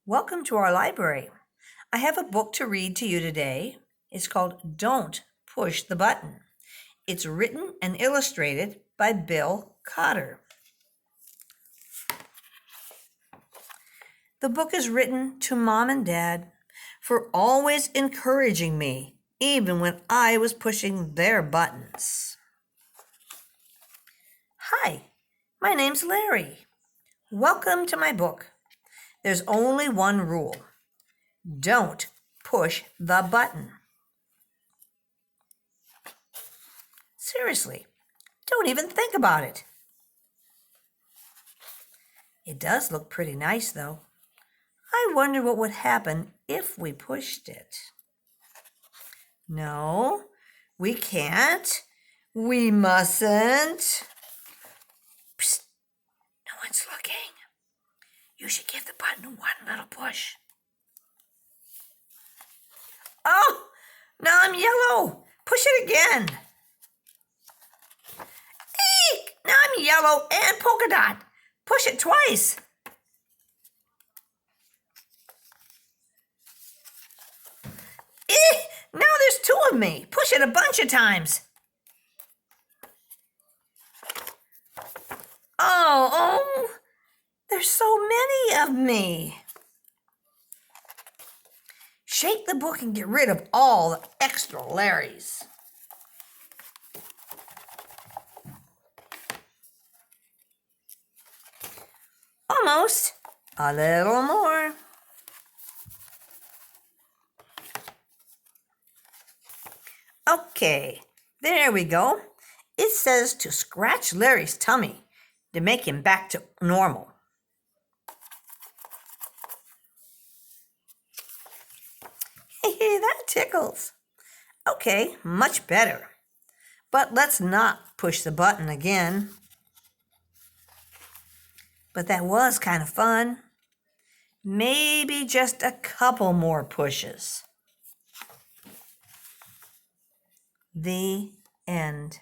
Welcome to our library. I have a book to read to you today. It's called Don't Push the Button. It's written and illustrated by Bill Cotter. The book is written to Mom and Dad for always encouraging me, even when I was pushing their buttons. Hi, my name's Larry. Welcome to my book. There's only one rule. Don't push the button. Seriously, don't even think about it. It does look pretty nice, though. I wonder what would happen if we pushed it. No, we can't. We mustn't. Psst, no one's looking. You should give the button one little push. Oh, now I'm yellow. Push it again. Eek, now I'm yellow and polka dot. Push it twice. Eek, now there's two of me. Push it a bunch of times. Oh, there's so many of me. Shake the book and get rid of all the extra Larrys. Almost. A little more. Okay, there we go. It says to scratch Larry's tummy to make him back to normal. Hey, that tickles. Okay, much better. But let's not push the button again. But that was kind of fun. Maybe just a couple more pushes. The end.